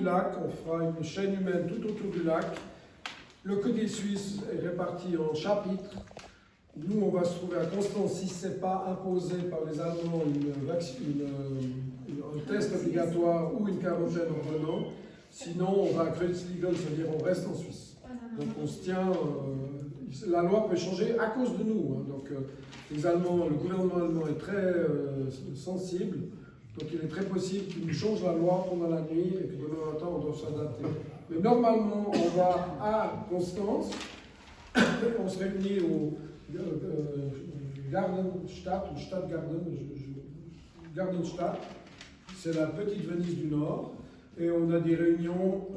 lac, on fera une chaîne humaine tout autour du lac. Le côté suisse est réparti en chapitres. Nous, on va se trouver à Constance si ce n'est pas imposé par les Allemands un test obligatoire ou une quarantaine en venant. Sinon, on va à Kreuzlingen, c'est-à-dire on reste en Suisse. Donc on se tient, la loi peut changer à cause de nous. Hein. Donc les Allemands, le gouvernement allemand est très sensible. Donc il est très possible qu'il nous change la loi pendant la nuit et que demain matin on doit s'adapter. Mais normalement, on va à Constance, on se réunit au Gartenstadt ou Stadtgarten, Gartenstadt, c'est la petite Venise du Nord, et on a des réunions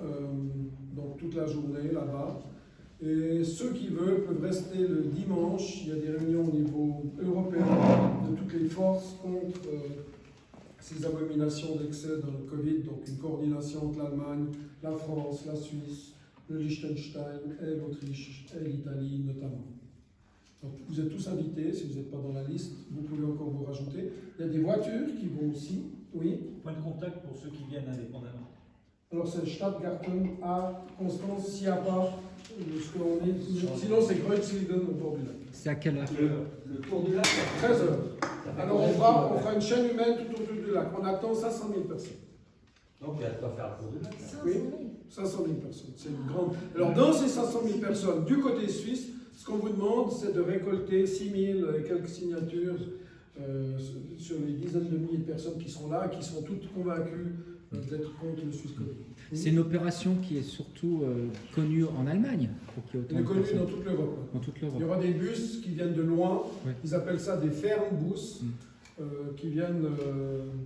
donc toute la journée là-bas. Et ceux qui veulent peuvent rester le dimanche. Il y a des réunions au niveau européen de toutes les forces contre ces abominations d'excès dans le Covid, donc une coordination entre l'Allemagne, la France, la Suisse, le Liechtenstein et l'Autriche et l'Italie notamment. Donc vous êtes tous invités, si vous n'êtes pas dans la liste, vous pouvez encore vous rajouter. Il y a des voitures qui vont aussi, oui. Point de contact pour ceux qui viennent indépendamment. Alors c'est le Stadtgarten à Constance, s'il n'y a pas ce qu'on est. Sinon c'est Kreuzlingen au bord du lac. C'est à quelle heure? Le tour du lac, 13h. Alors on fera une chaîne humaine tout autour du lac. On attend 500 000 personnes. donc il y a de quoi faire le tour du lac. Oui, 500 000 personnes. C'est une grande. Alors dans ces 500 000 personnes, du côté suisse, ce qu'on vous demande, c'est de récolter 6 000 et quelques signatures sur les dizaines de milliers de personnes qui sont là, qui sont toutes convaincues d'être contre le Suisse Covid. C'est une opération qui est surtout connue en Allemagne. Pour qu'il y ait autant Elle est de connue personnes. dans toute l'Europe. Dans toute Il y l'Europe. aura des bus qui viennent de loin, Ouais. ils appellent ça des Fernbus, qui viennent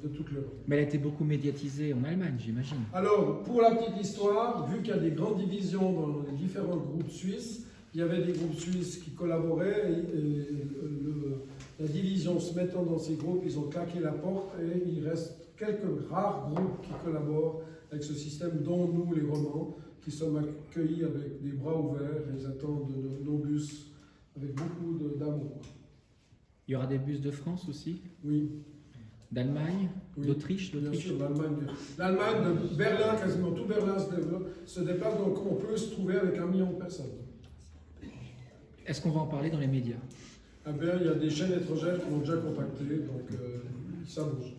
de toute l'Europe. Mais elle a été beaucoup médiatisée en Allemagne, j'imagine. Alors, pour la petite histoire, vu qu'il y a des grandes divisions dans les différents groupes suisses, il y avait des groupes suisses qui collaboraient et la division se mettant dans ces groupes, ils ont claqué la porte et il reste quelques rares groupes qui collaborent avec ce système, dont nous, les Romans, qui sommes accueillis avec des bras ouverts et ils attendent nos bus avec beaucoup d'amour. Il y aura des bus de France aussi, Oui. d'Allemagne, Oui, d'Autriche. bien sûr, l'Allemagne, de Berlin, quasiment tout Berlin se déplace, donc on peut se trouver avec 1 million de personnes. Est-ce qu'on va en parler dans les médias? Ah ben, il y a des chaînes étrangères qui m'ont déjà contacté, donc ça bouge.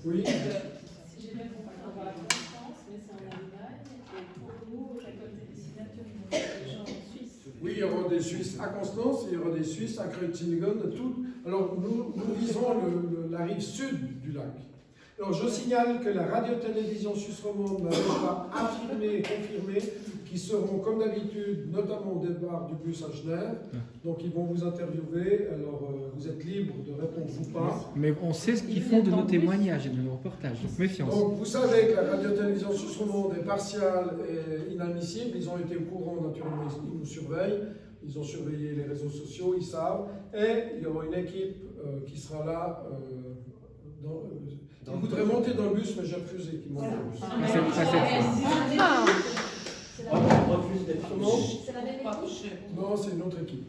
Oui. Si j'ai bien compris, on va à Constance, mais c'est en Allemagne, et pour nous, récolter des signatures, il faut des gens en Suisse. Oui, il y aura des Suisses à Constance, il y aura des Suisses à Kreuzlingen, tout. Alors nous visons la rive sud du lac. Alors je signale que la radio-télévision suisse romande n'avait pas affirmé et confirmé qu'ils seront comme d'habitude, notamment au départ du bus à Genève. Donc ils vont vous interviewer, alors vous êtes libre de répondre ou pas. Mais on sait ce qu'ils font de nos témoignages et de nos reportages, donc méfiance. Donc vous savez que la radio-télévision suisse romande est partiale et inadmissible. Ils ont été au courant, naturellement, ils nous surveillent. Ils ont surveillé les réseaux sociaux, ils savent. Et il y aura une équipe qui sera là. Ils voudraient monter dans le bus, mais j'ai refusé qu'ils montent dans le bus. Ça, c'est refuse d'être Comment ? C'est la même équipe. Non, c'est une autre équipe.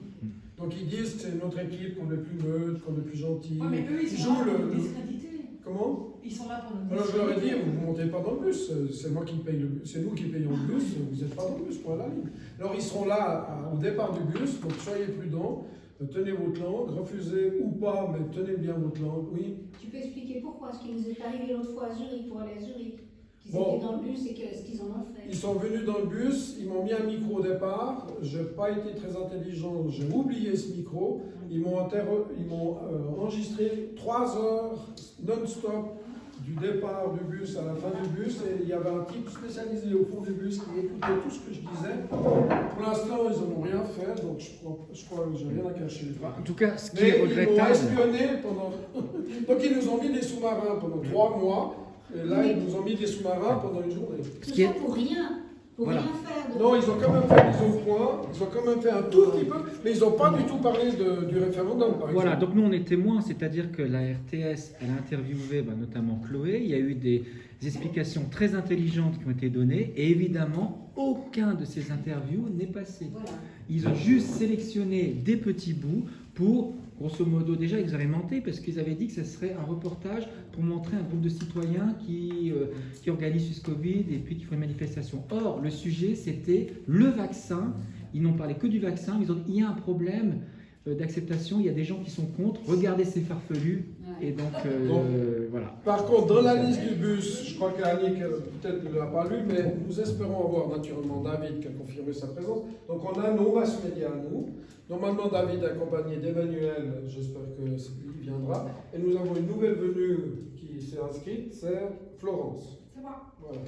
Donc ils disent que c'est une autre équipe, qu'on est plus neutre, qu'on est plus gentil. Ouais, mais eux, ils sont jouent là pour nous discréditer. Comment ? Ils sont là pour nous Alors je leur ai dit, discréditer. vous ne montez pas dans le bus, c'est moi qui paye le bus, c'est nous qui payons le bus, vous n'êtes pas dans le bus pour la ligne. Alors ils seront là au départ du bus, donc soyez prudents, tenez votre langue, refusez ou pas, mais tenez bien votre langue, oui. Tu peux expliquer pourquoi ce qui nous est arrivé l'autre fois à Zurich pour aller à Zurich, qu'ils Bon. étaient dans le bus et ce qu'ils en ont fait. Ils sont venus dans le bus, ils m'ont mis un micro au départ, je n'ai pas été très intelligent, j'ai oublié ce micro, ils m'ont enregistré 3 heures non-stop du départ du bus à la fin du bus, et il y avait un type spécialisé au fond du bus qui écoutait tout ce que je disais. Pour l'instant, ils n'en ont rien fait, donc je crois que j'ai rien à cacher. En tout cas, ce qui Mais est ils m'ont regrettable, espionné pendant... Donc ils nous ont mis des sous-marins pendant 3 mois, et là ils nous ont mis des sous-marins pendant une journée. Tout qui ça est- pour rien, pour Voilà. rien faire. De... Non, ils ont quand même fait des au point, ils ont quand même fait un tout petit peu, mais ils n'ont pas du tout parlé du référendum, par voilà, exemple. donc nous on est témoins, c'est-à-dire que la RTS, elle a interviewé notamment Chloé, il y a eu des explications très intelligentes qui ont été données, et évidemment, aucun de ces interviews n'est passé. Voilà. Ils ont juste sélectionné des petits bouts pour, grosso modo, déjà ils avaient menti parce qu'ils avaient dit que ce serait un reportage pour montrer un groupe de citoyens qui qui organise Suscovid et puis qui font une manifestation. Or, le sujet, c'était le vaccin. Ils n'ont parlé que du vaccin. Ils ont dit, il y a un problème d'acceptation, il y a des gens qui sont contre. Regardez ces farfelus. Et donc, voilà. Par contre, dans la liste du bus, je crois qu'Annick peut-être ne l'a pas lu, mais nous espérons avoir naturellement David qui a confirmé sa présence. Donc on a nos mass médias à nous. Normalement, David accompagné d'Emmanuel, j'espère qu'il viendra. Et nous avons une nouvelle venue qui s'est inscrite, c'est Florence. C'est moi. Voilà.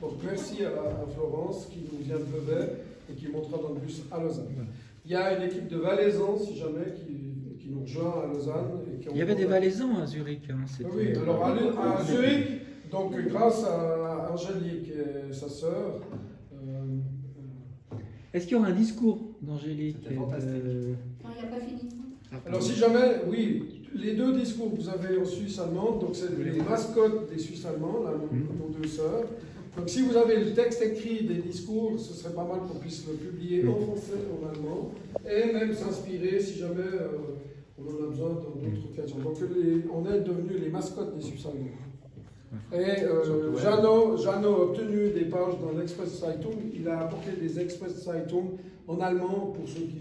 Donc merci à Florence qui nous vient de Vevey et qui montera dans le bus à Lausanne. Il y a une équipe de Valaisans, si jamais, qui nous rejoint à Lausanne. Et Il y avait des Valaisans à Zurich. Hein, oui, alors à Zurich, donc grâce à Angélique et sa sœur. Est-ce qu'il y aura un discours d'Angélique C'était fantastique. Non, il n'y a pas fini. Alors si jamais, oui, les deux discours que vous avez en Suisse allemande, donc c'est les mascottes des Suisses allemands, là, nos deux sœurs. Donc si vous avez le texte écrit des discours, ce serait pas mal qu'on puisse le publier en français et en allemand, et même s'inspirer si jamais on en a besoin dans d'autres occasions. Donc on est devenus les mascottes des Suisses allemands. Et Jeannot a obtenu des pages dans l'Express Zeitung. Il a apporté des Express Zeitung en allemand pour ceux qui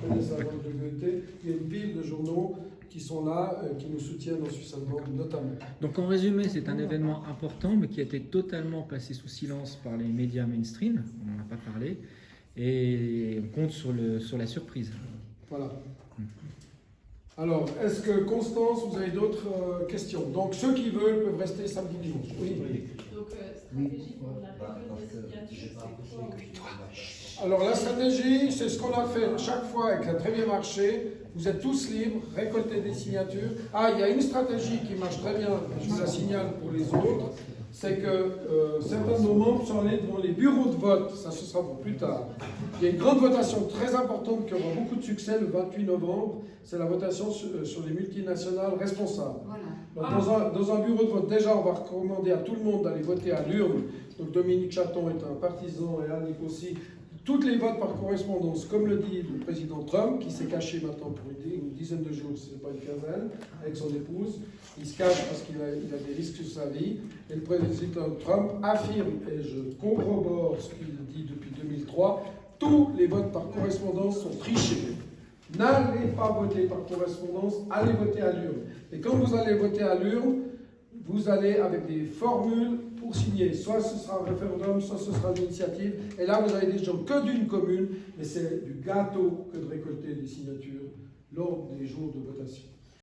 connaissent la langue de Goethe. Il y a une pile de journaux qui sont là, qui nous soutiennent en Suisse allemande notamment. Donc en résumé, c'est un événement important, mais qui a été totalement passé sous silence par les médias mainstream. On n'en a pas parlé. Et on compte sur la surprise. Voilà. Alors, est-ce que Constance, vous avez d'autres questions? Donc, ceux qui veulent peuvent rester samedi, dimanche. Oui. Donc, stratégie pour la récolte des signatures, c'est quoi aujourd'hui? Alors, la stratégie, c'est ce qu'on a fait chaque fois et qui a très bien marché. Vous êtes tous libres, récoltez des signatures. Ah, il y a une stratégie qui marche très bien, je vous la signale pour les autres. C'est que certains de nos membres sont allés devant les bureaux de vote, ça ce sera pour plus tard. Il y a une grande votation très importante qui aura beaucoup de succès le 28 novembre, c'est la votation sur les multinationales responsables. Voilà. Donc, dans un bureau de vote, déjà on va recommander à tout le monde d'aller voter à l'urne. Donc Dominique Chaton est un partisan et Annick aussi. Toutes les votes par correspondance, comme le dit le président Trump, qui s'est caché maintenant pour une dizaine de jours, ce n'est pas une quinzaine, avec son épouse. Il se cache parce qu'il a des risques sur sa vie. Et le président Trump affirme, et je corrobore ce qu'il dit depuis 2003, tous les votes par correspondance sont trichés. N'allez pas voter par correspondance, allez voter à l'urne. Et quand vous allez voter à l'urne, vous allez avec des formules pour signer. Soit ce sera un référendum, soit ce sera une initiative. Et là, vous avez des gens que d'une commune, mais c'est du gâteau que de récolter des signatures lors des jours de votation.